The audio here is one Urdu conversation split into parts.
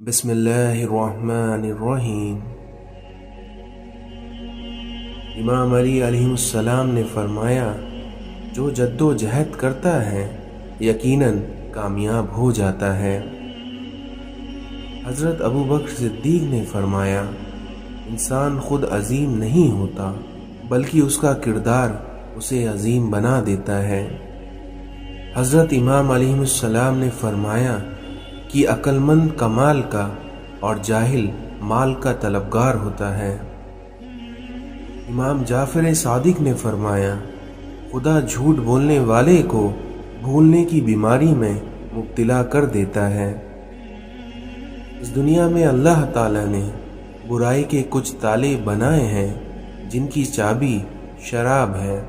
بسم اللہ الرحمن الرحیم۔ امام علی علیہ السلام نے فرمایا، جو جد و جہد کرتا ہے یقیناً کامیاب ہو جاتا ہے۔ حضرت ابو بکر صدیق نے فرمایا، انسان خود عظیم نہیں ہوتا بلکہ اس کا کردار اسے عظیم بنا دیتا ہے۔ حضرت امام علیہ السلام نے فرمایا کہ عقل مند کمال کا اور جاہل مال کا طلبگار ہوتا ہے۔ امام جعفر صادق نے فرمایا، خدا جھوٹ بولنے والے کو بھولنے کی بیماری میں مبتلا کر دیتا ہے۔ اس دنیا میں اللہ تعالیٰ نے برائی کے کچھ تالے بنائے ہیں جن کی چابی شراب ہے،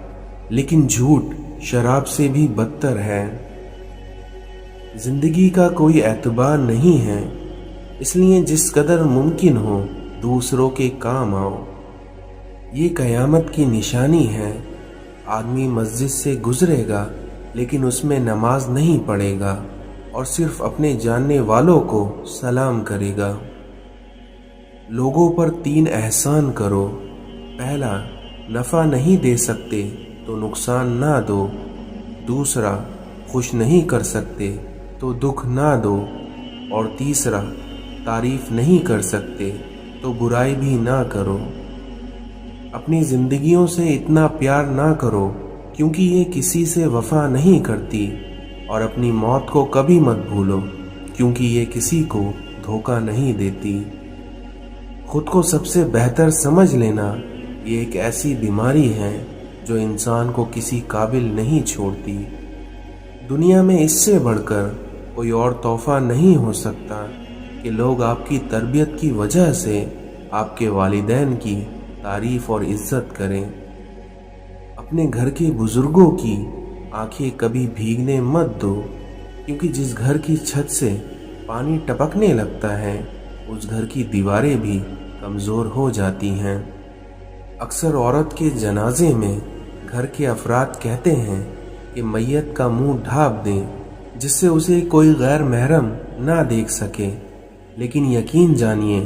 لیکن جھوٹ شراب سے بھی بدتر ہے۔ زندگی کا کوئی اعتبار نہیں ہے، اس لیے جس قدر ممکن ہو دوسروں کے کام آؤ۔ یہ قیامت کی نشانی ہے۔ آدمی مسجد سے گزرے گا لیکن اس میں نماز نہیں پڑھے گا اور صرف اپنے جاننے والوں کو سلام کرے گا۔ لوگوں پر 3 احسان کرو۔ پہلا، نفع نہیں دے سکتے تو نقصان نہ دو۔ دوسرا، خوش نہیں کر سکتے تو دکھ نہ دو۔ اور تیسرا، تعریف نہیں کر سکتے تو برائی بھی نہ کرو۔ اپنی زندگیوں سے اتنا پیار نہ کرو کیونکہ یہ کسی سے وفا نہیں کرتی، اور اپنی موت کو کبھی مت بھولو کیونکہ یہ کسی کو دھوکہ نہیں دیتی۔ خود کو سب سے بہتر سمجھ لینا یہ ایک ایسی بیماری ہے جو انسان کو کسی قابل نہیں چھوڑتی۔ دنیا میں اس سے بڑھ کر کوئی اور تحفہ نہیں ہو سکتا کہ لوگ آپ کی تربیت کی وجہ سے آپ کے والدین کی تعریف اور عزت کریں۔ اپنے گھر کے بزرگوں کی آنکھیں کبھی بھیگنے مت دو، کیونکہ جس گھر کی چھت سے پانی ٹپکنے لگتا ہے اس گھر کی دیواریں بھی کمزور ہو جاتی ہیں۔ اکثر عورت کے جنازے میں گھر کے افراد کہتے ہیں کہ میت کا منہ ڈھانپ دیں جس سے اسے کوئی غیر محرم نہ دیکھ سکے، لیکن یقین جانیے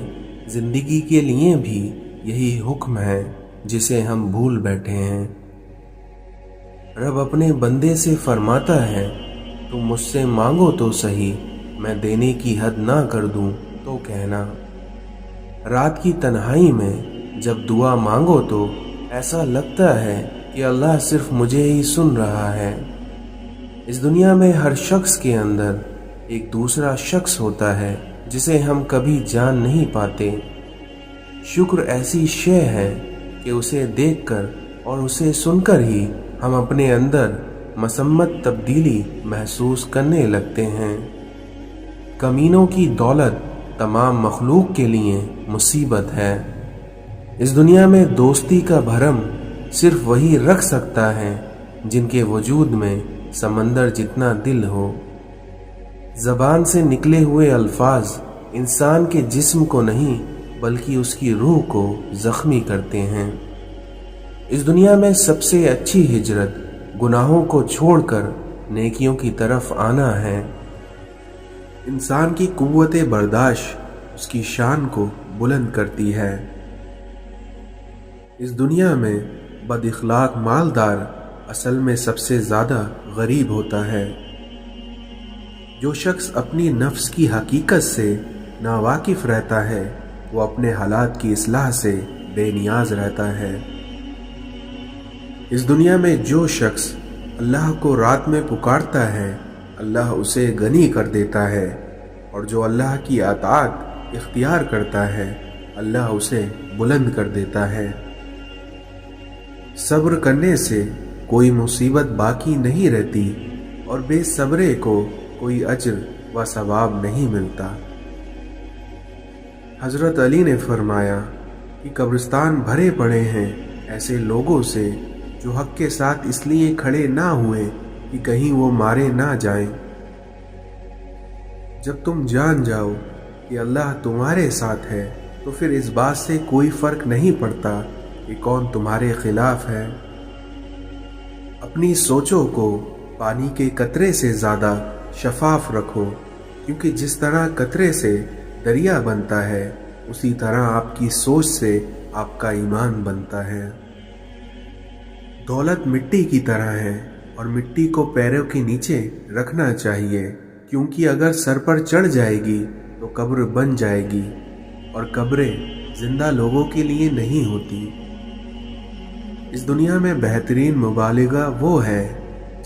زندگی کے لیے بھی یہی حکم ہے جسے ہم بھول بیٹھے ہیں۔ رب اپنے بندے سے فرماتا ہے، تم مجھ سے مانگو تو صحیح، میں دینے کی حد نہ کر دوں تو کہنا۔ رات کی تنہائی میں جب دعا مانگو تو ایسا لگتا ہے کہ اللہ صرف مجھے ہی سن رہا ہے۔ اس دنیا میں ہر شخص کے اندر ایک دوسرا شخص ہوتا ہے جسے ہم کبھی جان نہیں پاتے۔ شکر ایسی شے ہے کہ اسے دیکھ کر اور اسے سن کر ہی ہم اپنے اندر مسمت تبدیلی محسوس کرنے لگتے ہیں۔ کمینوں کی دولت تمام مخلوق کے لیے مصیبت ہے۔ اس دنیا میں دوستی کا بھرم صرف وہی رکھ سکتا ہے جن کے وجود میں سمندر جتنا دل ہو۔ زبان سے نکلے ہوئے الفاظ انسان کے جسم کو نہیں بلکہ اس کی روح کو زخمی کرتے ہیں۔ اس دنیا میں سب سے اچھی ہجرت گناہوں کو چھوڑ کر نیکیوں کی طرف آنا ہے۔ انسان کی قوت برداشت اس کی شان کو بلند کرتی ہے۔ اس دنیا میں بد اخلاق مالدار اصل میں سب سے زیادہ غریب ہوتا ہے۔ جو شخص اپنی نفس کی حقیقت سے ناواقف رہتا ہے وہ اپنے حالات کی اصلاح سے بے نیاز رہتا ہے۔ اس دنیا میں جو شخص اللہ کو رات میں پکارتا ہے اللہ اسے غنی کر دیتا ہے، اور جو اللہ کی اطاعت اختیار کرتا ہے اللہ اسے بلند کر دیتا ہے۔ صبر کرنے سے کوئی مصیبت باقی نہیں رہتی اور بے صبرے کو کوئی اجر و ثواب نہیں ملتا۔ حضرت علی نے فرمایا کہ قبرستان بھرے پڑے ہیں ایسے لوگوں سے جو حق کے ساتھ اس لیے کھڑے نہ ہوئے کہ کہیں وہ مارے نہ جائیں۔ جب تم جان جاؤ کہ اللہ تمہارے ساتھ ہے تو پھر اس بات سے کوئی فرق نہیں پڑتا کہ کون تمہارے خلاف ہے۔ اپنی سوچوں کو پانی کے قطرے سے زیادہ شفاف رکھو، کیونکہ جس طرح قطرے سے دریا بنتا ہے، اسی طرح آپ کی سوچ سے آپ کا ایمان بنتا ہے۔ دولت مٹی کی طرح ہے اور مٹی کو پیروں کے نیچے رکھنا چاہیے، کیونکہ اگر سر پر چڑھ جائے گی تو قبر بن جائے گی، اور قبریں زندہ لوگوں کے لیے نہیں ہوتی۔ اس دنیا میں بہترین مبالغہ وہ ہے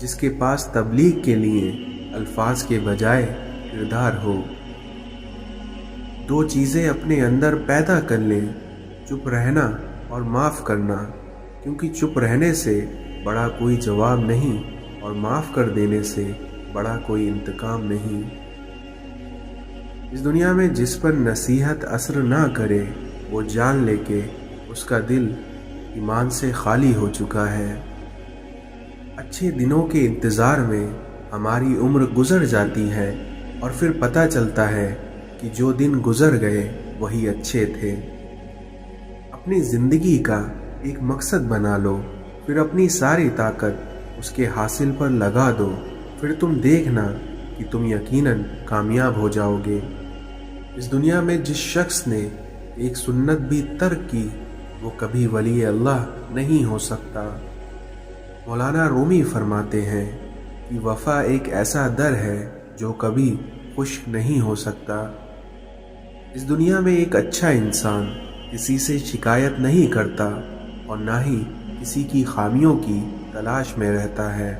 جس کے پاس تبلیغ کے لیے الفاظ کے بجائے کردار ہو۔ دو چیزیں اپنے اندر پیدا کر لیں، چپ رہنا اور معاف کرنا، کیونکہ چپ رہنے سے بڑا کوئی جواب نہیں اور معاف کر دینے سے بڑا کوئی انتقام نہیں۔ اس دنیا میں جس پر نصیحت اثر نہ کرے وہ جان لے کہ اس کا دل ایمان سے خالی ہو چکا ہے۔ اچھے دنوں کے انتظار میں ہماری عمر گزر جاتی ہے اور پھر پتہ چلتا ہے کہ جو دن گزر گئے وہی اچھے تھے۔ اپنی زندگی کا ایک مقصد بنا لو، پھر اپنی ساری طاقت اس کے حاصل پر لگا دو، پھر تم دیکھنا کہ تم یقیناً کامیاب ہو جاؤ گے۔ اس دنیا میں جس شخص نے ایک سنت بھی ترک کی وہ کبھی ولی اللہ نہیں ہو سکتا۔ مولانا رومی فرماتے ہیں کہ وفا ایک ایسا در ہے جو کبھی خشک نہیں ہو سکتا۔ اس دنیا میں ایک اچھا انسان کسی سے شکایت نہیں کرتا اور نہ ہی کسی کی خامیوں کی تلاش میں رہتا ہے۔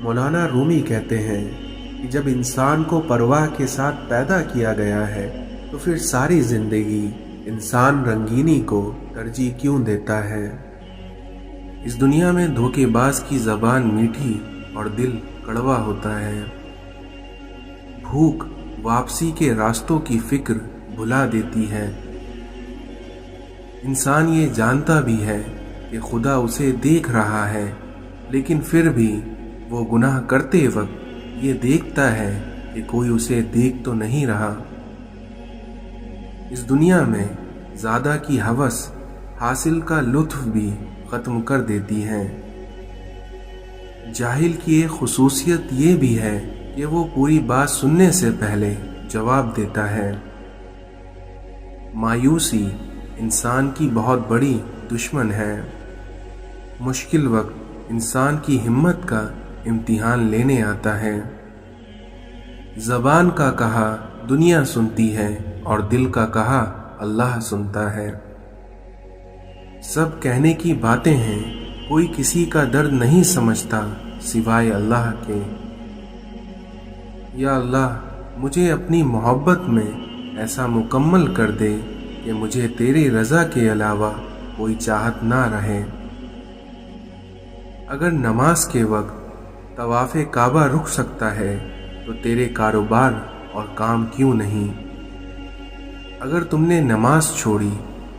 مولانا رومی کہتے ہیں کہ جب انسان کو پرواہ کے ساتھ پیدا کیا گیا ہے تو پھر ساری زندگی انسان رنگینی کو ترجیح کیوں دیتا ہے؟ اس دنیا میں دھوکے باز کی زبان میٹھی اور دل کڑوا ہوتا ہے۔ بھوک واپسی کے راستوں کی فکر بھلا دیتی ہے۔ انسان یہ جانتا بھی ہے کہ خدا اسے دیکھ رہا ہے، لیکن پھر بھی وہ گناہ کرتے وقت یہ دیکھتا ہے کہ کوئی اسے دیکھ تو نہیں رہا۔ اس دنیا میں زیادہ کی ہوس حاصل کا لطف بھی ختم کر دیتی ہے۔ جاہل کی ایک خصوصیت یہ بھی ہے کہ وہ پوری بات سننے سے پہلے جواب دیتا ہے۔ مایوسی انسان کی بہت بڑی دشمن ہے۔ مشکل وقت انسان کی ہمت کا امتحان لینے آتا ہے۔ زبان کا کہا دنیا سنتی ہے اور دل کا کہا اللہ سنتا ہے۔ سب کہنے کی باتیں ہیں، کوئی کسی کا درد نہیں سمجھتا سوائے اللہ کے۔ یا اللہ مجھے اپنی محبت میں ایسا مکمل کر دے کہ مجھے تیری رضا کے علاوہ کوئی چاہت نہ رہے۔ اگر نماز کے وقت طواف کعبہ رک سکتا ہے تو تیرے کاروبار اور کام کیوں نہیں؟ اگر تم نے نماز چھوڑی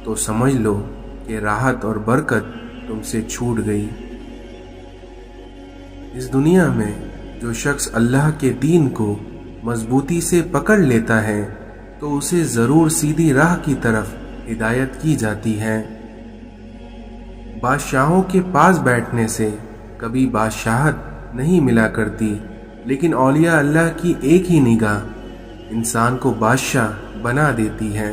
تو سمجھ لو کہ راحت اور برکت تم سے چھوٹ گئی۔ اس دنیا میں جو شخص اللہ کے دین کو مضبوطی سے پکڑ لیتا ہے تو اسے ضرور سیدھی راہ کی طرف ہدایت کی جاتی ہے۔ بادشاہوں کے پاس بیٹھنے سے کبھی بادشاہت نہیں ملا کرتی، لیکن اولیاء اللہ کی ایک ہی نگاہ انسان کو بادشاہ بنا دیتی ہے۔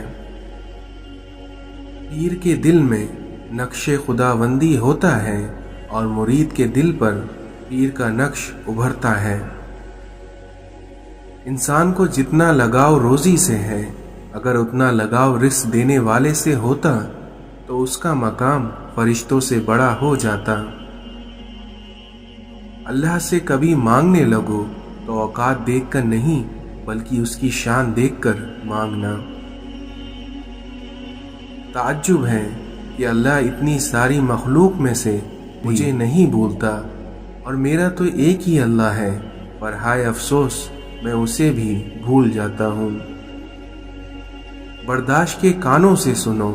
پیر کے دل میں نقش خداوندی ہوتا ہے اور مرید کے دل پر پیر کا نقش ابھرتا ہے۔ انسان کو جتنا لگاؤ روزی سے ہے، اگر اتنا لگاؤ رزق دینے والے سے ہوتا تو اس کا مقام فرشتوں سے بڑا ہو جاتا۔ اللہ سے کبھی مانگنے لگو تو اوقات دیکھ کر نہیں بلکہ اس کی شان دیکھ کر مانگنا۔ تعجب ہے کہ اللہ اتنی ساری مخلوق میں سے مجھے نہیں بھولتا، اور میرا تو ایک ہی اللہ ہے، پر ہائے افسوس میں اسے بھی بھول جاتا ہوں۔ برداشت کے کانوں سے سنو،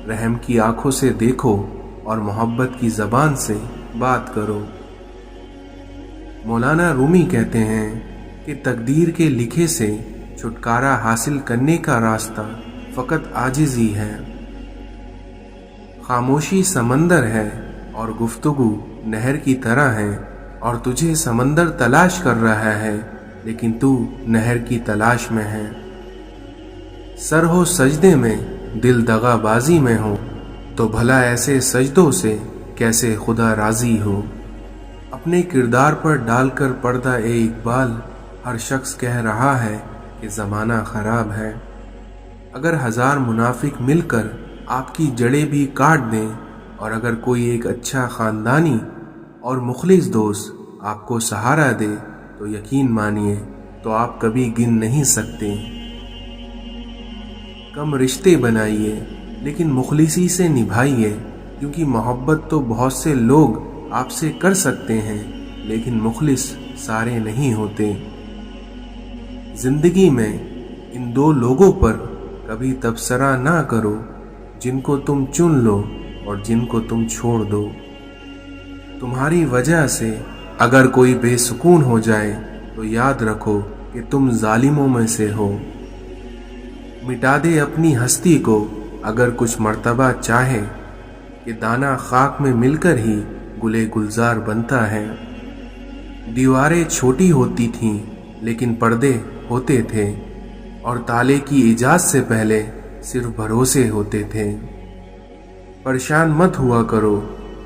رحم کی آنکھوں سے دیکھو اور محبت کی زبان سے بات کرو۔ مولانا رومی کہتے ہیں کہ تقدیر کے لکھے سے چھٹکارا حاصل کرنے کا راستہ فقط عاجزی ہے۔ خاموشی سمندر ہے اور گفتگو نہر کی طرح ہے، اور تجھے سمندر تلاش کر رہا ہے لیکن تو نہر کی تلاش میں ہے۔ سر ہو سجدے میں دل دغا بازی میں ہو، تو بھلا ایسے سجدوں سے کیسے خدا راضی ہو۔ اپنے کردار پر ڈال کر پردہ اے اقبال، ہر شخص کہہ رہا ہے کہ زمانہ خراب ہے۔ اگر 1000 منافق مل کر آپ کی جڑیں بھی کاٹ دیں، اور اگر کوئی ایک اچھا خاندانی اور مخلص دوست آپ کو سہارا دے، تو یقین مانیے تو آپ کبھی گن نہیں سکتے۔ کم رشتے بنائیے لیکن مخلصی سے نبھائیے، کیونکہ محبت تو بہت سے لوگ آپ سے کر سکتے ہیں، لیکن مخلص سارے نہیں ہوتے۔ زندگی میں ان 2 لوگوں پر کبھی تبصرہ نہ کرو، جن کو تم چن لو اور جن کو تم چھوڑ دو۔ تمہاری وجہ سے اگر کوئی بے سکون ہو جائے تو یاد رکھو کہ تم ظالموں میں سے ہو۔ مٹا دے اپنی ہستی کو اگر کچھ مرتبہ چاہے، کہ دانہ خاک میں مل کر ہی گلے گلزار بنتا ہے۔ دیواریں چھوٹی ہوتی تھیں لیکن پردے ہوتے تھے، اور تالے کی ایجاد سے پہلے صرف بھروسے ہوتے تھے۔ پریشان مت ہوا کرو،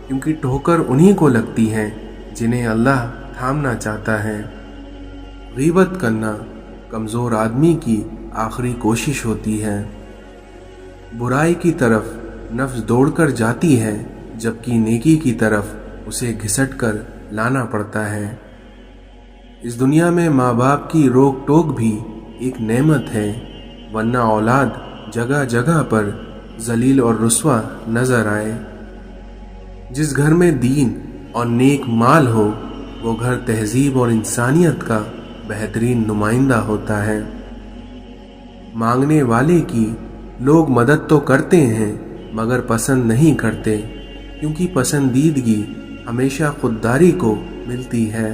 کیونکہ ٹھوکر انہی کو لگتی ہے جنہیں اللہ تھامنا چاہتا ہے۔ غیبت کرنا کمزور آدمی کی آخری کوشش ہوتی ہے۔ برائی کی طرف نفس دوڑ کر جاتی ہے، جبکہ نیکی کی طرف اسے گھسٹ کر لانا پڑتا ہے۔ اس دنیا میں ماں باپ کی روک ٹوک بھی ایک نعمت ہے، ورنہ اولاد جگہ جگہ پر ذلیل اور رسوا نظر آئے۔ جس گھر میں دین اور نیک مال ہو، وہ گھر تہذیب اور انسانیت کا بہترین نمائندہ ہوتا ہے۔ مانگنے والے کی لوگ مدد تو کرتے ہیں مگر پسند نہیں کرتے، کیونکہ پسندیدگی ہمیشہ خودداری کو ملتی ہے۔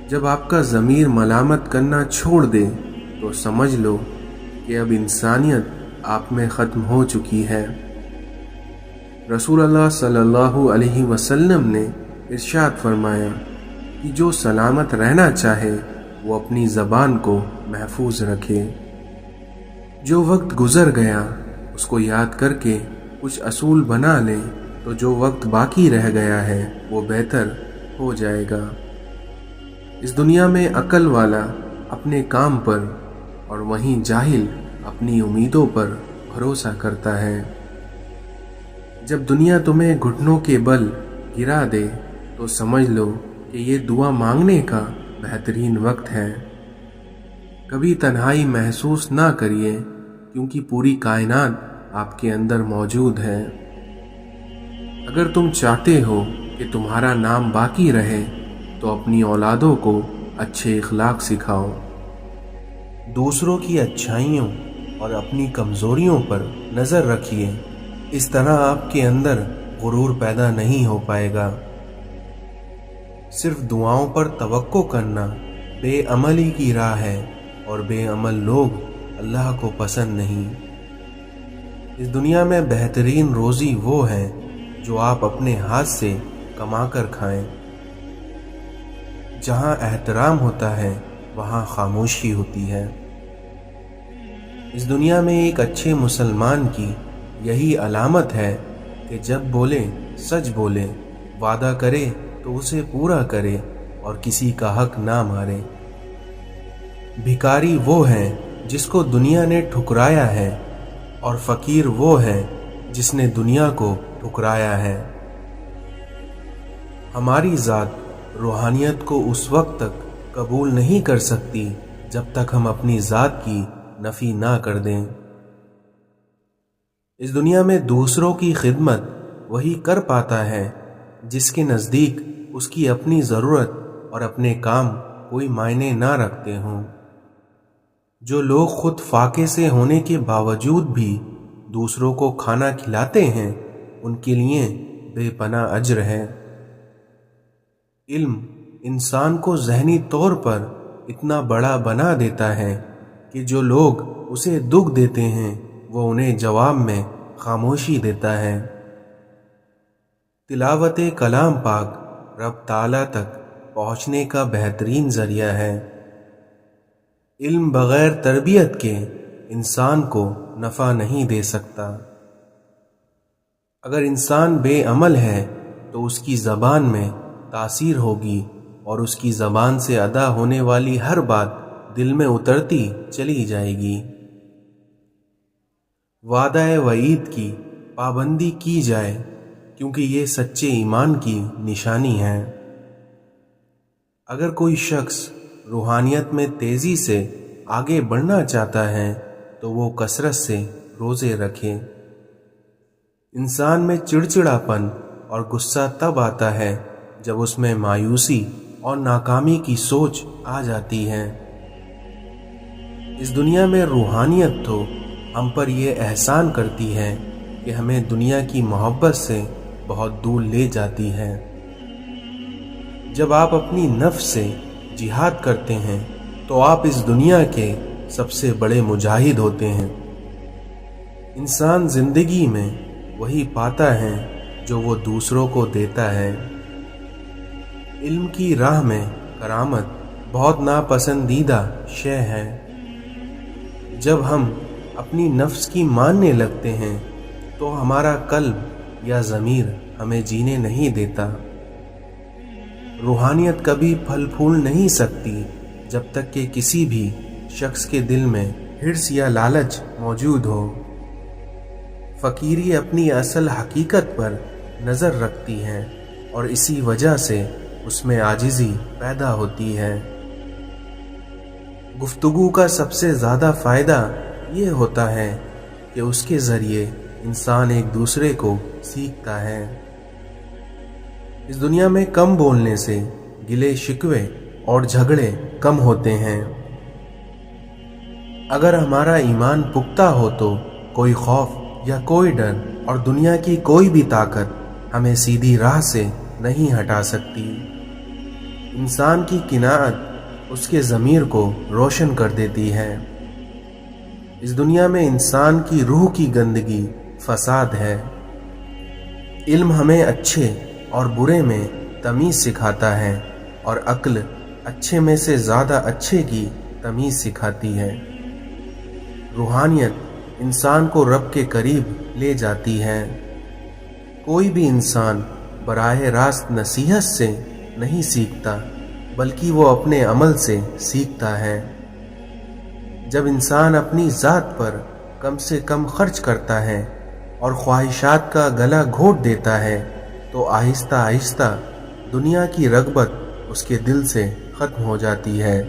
جب آپ کا ضمیر ملامت کرنا چھوڑ دے تو سمجھ لو کہ اب انسانیت آپ میں ختم ہو چکی ہے۔ رسول اللہ صلی اللہ علیہ وسلم نے ارشاد فرمایا کہ جو سلامت رہنا چاہے وہ اپنی زبان کو محفوظ رکھے۔ جو وقت گزر گیا اس کو یاد کر کے کچھ اصول بنا لے تو جو وقت باقی رہ گیا ہے وہ بہتر ہو جائے گا۔ اس دنیا میں عقل والا اپنے کام پر اور وہیں جاہل اپنی امیدوں پر بھروسہ کرتا ہے۔ جب دنیا تمہیں گھٹنوں کے بل گرا دے تو سمجھ لو کہ یہ دعا مانگنے کا بہترین وقت ہے۔ کبھی تنہائی محسوس نہ کریے، کیونکہ پوری کائنات آپ کے اندر موجود ہے۔ اگر تم چاہتے ہو کہ تمہارا نام باقی رہے تو اپنی اولادوں کو اچھے اخلاق سکھاؤ۔ دوسروں کی اچھائیوں اور اپنی کمزوریوں پر نظر رکھیے، اس طرح آپ کے اندر غرور پیدا نہیں ہو پائے گا۔ صرف دعاؤں پر توقع کرنا بے عملی کی راہ ہے، اور بے عمل لوگ اللہ کو پسند نہیں۔ اس دنیا میں بہترین روزی وہ ہے جو آپ اپنے ہاتھ سے کما کر کھائیں۔ جہاں احترام ہوتا ہے وہاں خاموشی ہوتی ہے۔ اس دنیا میں ایک اچھے مسلمان کی یہی علامت ہے کہ جب بولے سچ بولے، وعدہ کرے تو اسے پورا کرے اور کسی کا حق نہ مارے۔ بھکاری وہ ہے جس کو دنیا نے ٹھکرایا ہے، اور فقیر وہ ہے جس نے دنیا کو ٹھکرایا ہے۔ ہماری ذات روحانیت کو اس وقت تک قبول نہیں کر سکتی جب تک ہم اپنی ذات کی نفی نہ کر دیں۔ اس دنیا میں دوسروں کی خدمت وہی کر پاتا ہے جس کے نزدیک اس کی اپنی ضرورت اور اپنے کام کوئی معنی نہ رکھتے ہوں۔ جو لوگ خود فاقے سے ہونے کے باوجود بھی دوسروں کو کھانا کھلاتے ہیں، ان کے لیے بے پناہ اجر ہے۔ علم انسان کو ذہنی طور پر اتنا بڑا بنا دیتا ہے کہ جو لوگ اسے دکھ دیتے ہیں وہ انہیں جواب میں خاموشی دیتا ہے۔ تلاوت کلام پاک رب تعالیٰ تک پہنچنے کا بہترین ذریعہ ہے۔ علم بغیر تربیت کے انسان کو نفع نہیں دے سکتا۔ اگر انسان بے عمل ہے تو اس کی زبان میں تاثیر ہوگی اور اس کی زبان سے ادا ہونے والی ہر بات دل میں اترتی چلی جائے گی۔ وعدہ وعید کی پابندی کی جائے کیونکہ یہ سچے ایمان کی نشانی ہے۔ اگر کوئی شخص روحانیت میں تیزی سے آگے بڑھنا چاہتا ہے تو وہ کثرت سے روزے رکھے۔ انسان میں چڑچڑاپن اور غصہ تب آتا ہے جب اس میں مایوسی اور ناکامی کی سوچ آ جاتی ہے۔ اس دنیا میں روحانیت تو ہم پر یہ احسان کرتی ہے کہ ہمیں دنیا کی محبت سے بہت دور لے جاتی ہے۔ جب آپ اپنی نفس سے جہاد کرتے ہیں تو آپ اس دنیا کے سب سے بڑے مجاہد ہوتے ہیں۔ انسان زندگی میں وہی پاتا ہے جو وہ دوسروں کو دیتا ہے۔ علم کی راہ میں کرامت بہت ناپسندیدہ شے ہے۔ جب ہم اپنی نفس کی ماننے لگتے ہیں تو ہمارا قلب یا ضمیر ہمیں جینے نہیں دیتا۔ روحانیت کبھی پھل پھول نہیں سکتی جب تک کہ کسی بھی شخص کے دل میں حرص یا لالچ موجود ہو۔ فقیری اپنی اصل حقیقت پر نظر رکھتی ہے اور اسی وجہ سے اس میں عاجزی پیدا ہوتی ہے۔ گفتگو کا سب سے زیادہ فائدہ یہ ہوتا ہے کہ اس کے ذریعے انسان ایک دوسرے کو سیکھتا ہے۔ اس دنیا میں کم بولنے سے گلے شکوے اور جھگڑے کم ہوتے ہیں۔ اگر ہمارا ایمان پختہ ہو تو کوئی خوف یا کوئی ڈر اور دنیا کی کوئی بھی طاقت ہمیں سیدھی راہ سے نہیں ہٹا سکتی۔ انسان کی قناعت اس کے ضمیر کو روشن کر دیتی ہے۔ اس دنیا میں انسان کی روح کی گندگی فساد ہے۔ علم ہمیں اچھے اور برے میں تمیز سکھاتا ہے اور عقل اچھے میں سے زیادہ اچھے کی تمیز سکھاتی ہے۔ روحانیت انسان کو رب کے قریب لے جاتی ہے۔ کوئی بھی انسان براہ راست نصیحت سے نہیں سیکھتا بلکہ وہ اپنے عمل سے سیکھتا ہے۔ جب انسان اپنی ذات پر کم سے کم خرچ کرتا ہے اور خواہشات کا گلا گھونٹ دیتا ہے تو آہستہ آہستہ دنیا کی رغبت اس کے دل سے ختم ہو جاتی ہے۔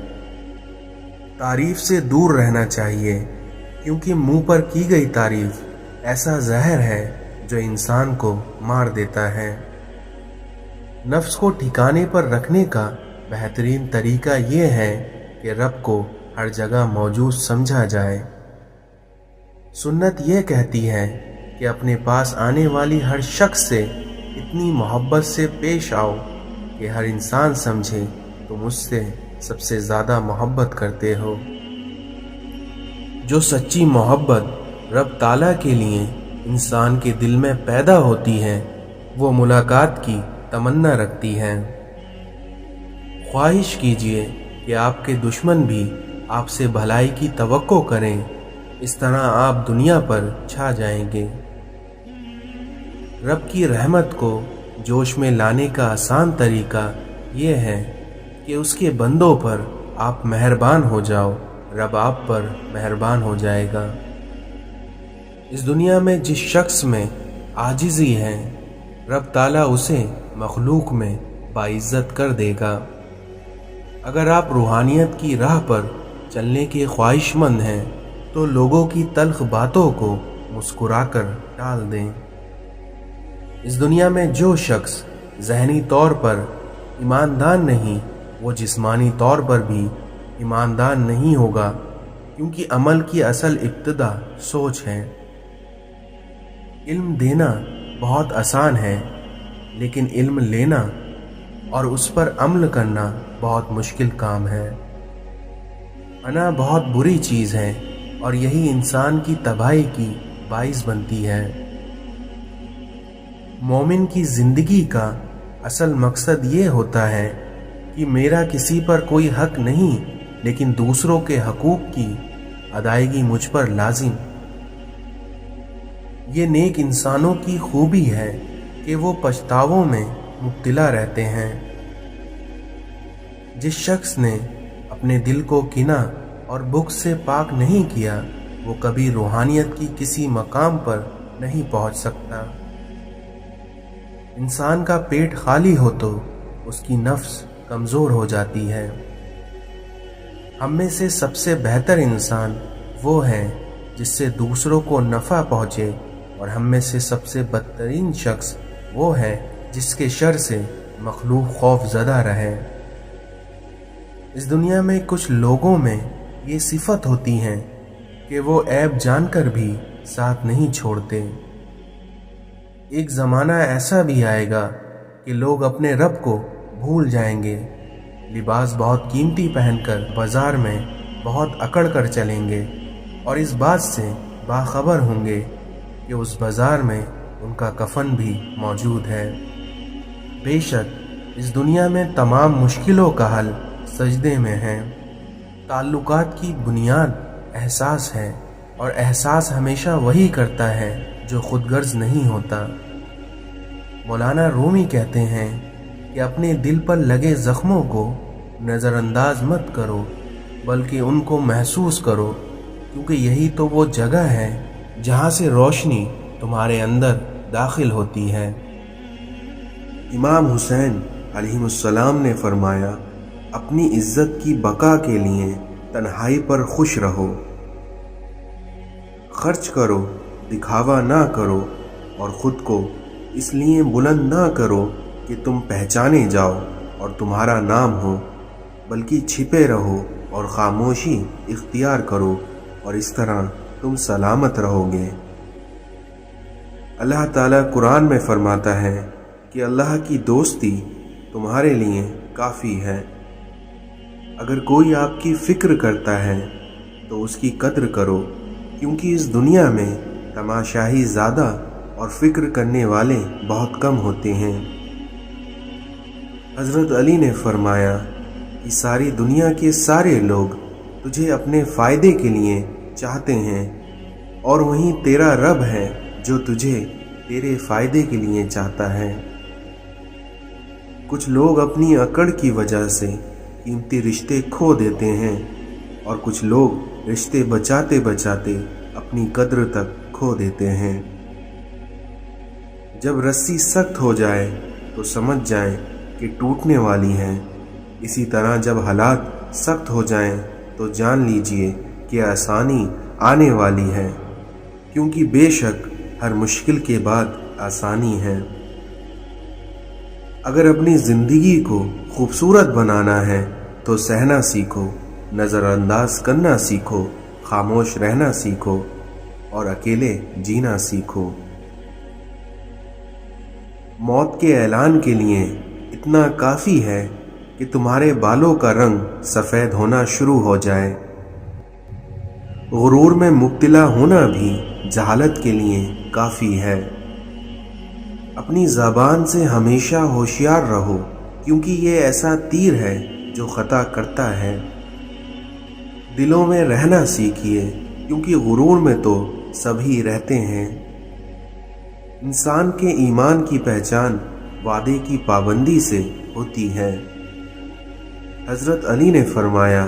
تعریف سے دور رہنا چاہیے کیونکہ منہ پر کی گئی تعریف ایسا زہر ہے جو انسان کو مار دیتا ہے۔ نفس کو ٹھکانے پر رکھنے کا بہترین طریقہ یہ ہے کہ رب کو ہر جگہ موجود سمجھا جائے۔ سنت یہ کہتی ہے کہ اپنے پاس آنے والی ہر شخص سے اتنی محبت سے پیش آؤ کہ ہر انسان سمجھے تم اس سے سب سے زیادہ محبت کرتے ہو۔ جو سچی محبت رب تعالیٰ کے لیے انسان کے دل میں پیدا ہوتی ہے وہ ملاقات کی تمنا رکھتی ہے۔ خواہش کیجئے کہ آپ کے دشمن بھی آپ سے بھلائی کی توقع کریں، اس طرح آپ دنیا پر چھا جائیں گے۔ رب کی رحمت کو جوش میں لانے کا آسان طریقہ یہ ہے کہ اس کے بندوں پر آپ مہربان ہو جاؤ، رب آپ پر مہربان ہو جائے گا۔ اس دنیا میں جس شخص میں عاجزی ہے رب تعالیٰ اسے مخلوق میں باعزت کر دے گا۔ اگر آپ روحانیت کی راہ پر چلنے کے خواہش مند ہیں تو لوگوں کی تلخ باتوں کو مسکرا کر ٹال دیں۔ اس دنیا میں جو شخص ذہنی طور پر ایماندار نہیں وہ جسمانی طور پر بھی ایماندار نہیں ہوگا، کیونکہ عمل کی اصل ابتدا سوچ ہے۔ علم دینا بہت آسان ہے لیکن علم لینا اور اس پر عمل کرنا بہت مشکل کام ہے۔ انا بہت بری چیز ہے اور یہی انسان کی تباہی کی باعث بنتی ہے۔ مومن کی زندگی کا اصل مقصد یہ ہوتا ہے کہ میرا کسی پر کوئی حق نہیں لیکن دوسروں کے حقوق کی ادائیگی مجھ پر لازم۔ یہ نیک انسانوں کی خوبی ہے کہ وہ پچھتاووں میں مبتلا رہتے ہیں۔ جس شخص نے اپنے دل کو کینہ اور بغض سے پاک نہیں کیا وہ کبھی روحانیت کی کسی مقام پر نہیں پہنچ سکتا۔ انسان کا پیٹ خالی ہو تو اس کی نفس کمزور ہو جاتی ہے۔ ہم میں سے سب سے بہتر انسان وہ ہے جس سے دوسروں کو نفع پہنچے، اور ہم میں سے سب سے بدترین شخص وہ ہے جس کے شر سے مخلوق خوف زدہ رہے۔ اس دنیا میں کچھ لوگوں میں یہ صفت ہوتی ہے کہ وہ عیب جان کر بھی ساتھ نہیں چھوڑتے۔ ایک زمانہ ایسا بھی آئے گا کہ لوگ اپنے رب کو بھول جائیں گے، لباس بہت قیمتی پہن کر بازار میں بہت اکڑ کر چلیں گے، اور اس بات سے باخبر ہوں گے کہ اس بازار میں ان کا کفن بھی موجود ہے۔ بے شک اس دنیا میں تمام مشکلوں کا حل سجدے میں ہے۔ تعلقات کی بنیاد احساس ہے، اور احساس ہمیشہ وہی کرتا ہے جو خود غرض نہیں ہوتا۔ مولانا رومی کہتے ہیں کہ اپنے دل پر لگے زخموں کو نظر انداز مت کرو بلکہ ان کو محسوس کرو، کیونکہ یہی تو وہ جگہ ہے جہاں سے روشنی تمہارے اندر داخل ہوتی ہے۔ امام حسین علیہ السلام نے فرمایا، اپنی عزت کی بقا کے لیے تنہائی پر خوش رہو، خرچ کرو، دکھاوا نہ کرو، اور خود کو اس لیے بلند نہ کرو کہ تم پہچانے جاؤ اور تمہارا نام ہو، بلکہ چھپے رہو اور خاموشی اختیار کرو، اور اس طرح تم سلامت رہو گے۔ اللہ تعالیٰ قرآن میں فرماتا ہے کہ اللہ کی دوستی تمہارے لیے کافی ہے۔ اگر کوئی آپ کی فکر کرتا ہے تو اس کی قدر کرو، کیونکہ اس دنیا میں تماشائی زیادہ اور فکر کرنے والے بہت کم ہوتے ہیں۔ حضرت علی نے فرمایا کہ ساری دنیا کے سارے لوگ تجھے اپنے فائدے کے لیے چاہتے ہیں، اور وہیں تیرا رب ہے جو تجھے تیرے فائدے کے لیے چاہتا ہے۔ کچھ لوگ اپنی اکڑ کی وجہ سے قیمتی رشتے کھو دیتے ہیں، اور کچھ لوگ رشتے بچاتے بچاتے اپنی قدر تک کھو دیتے ہیں۔ جب رسی سخت ہو جائے تو سمجھ جائیں کہ ٹوٹنے والی ہے، اسی طرح جب حالات سخت ہو جائیں تو جان لیجئے کہ آسانی آنے والی ہے، کیونکہ بے شک ہر مشکل کے بعد آسانی ہے۔ اگر اپنی زندگی کو خوبصورت بنانا ہے تو سہنا سیکھو، نظر انداز کرنا سیکھو، خاموش رہنا سیکھو، اور اکیلے جینا سیکھو۔ موت کے اعلان کے لیے اتنا کافی ہے کہ تمہارے بالوں کا رنگ سفید ہونا شروع ہو جائے۔ غرور میں مبتلا ہونا بھی جہالت کے لیے کافی ہے۔ اپنی زبان سے ہمیشہ ہوشیار رہو، کیونکہ یہ ایسا تیر ہے جو خطا کرتا ہے۔ دلوں میں رہنا سیکھیے، کیونکہ غرور میں تو سبھی رہتے ہیں۔ انسان کے ایمان کی پہچان وعدے کی پابندی سے ہوتی ہے۔ حضرت علی نے فرمایا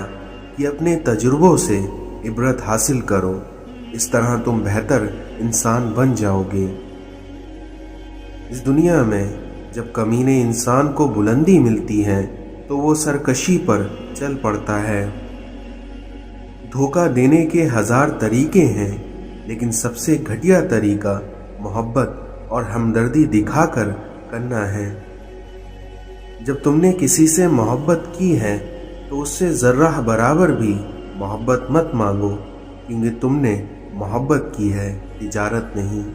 کہ اپنے تجربوں سے عبرت حاصل کرو، اس طرح تم بہتر انسان بن جاؤ گے۔ اس دنیا میں جب کمینے انسان کو بلندی ملتی ہے تو وہ سرکشی پر چل پڑتا ہے۔ دھوکہ دینے کے ہزار طریقے ہیں، لیکن سب سے گھٹیا طریقہ محبت اور ہمدردی دکھا کر کرنا ہے۔ جب تم نے کسی سے محبت کی ہے تو اس سے ذرہ برابر بھی محبت مت مانگو، کیونکہ تم نے محبت کی ہے، تجارت نہیں۔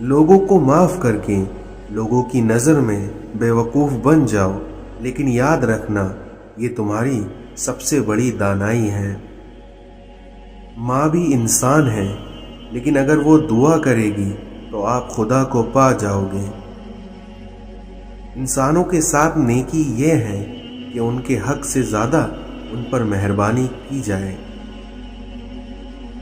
لوگوں کو معاف کر کے لوگوں کی نظر میں بے وقوف بن جاؤ، لیکن یاد رکھنا یہ تمہاری سب سے بڑی دانائی ہے۔ ماں بھی انسان ہے، لیکن اگر وہ دعا کرے گی تو آپ خدا کو پا جاؤ گے۔ انسانوں کے ساتھ نیکی یہ ہے کہ ان کے حق سے زیادہ ان پر مہربانی کی جائے۔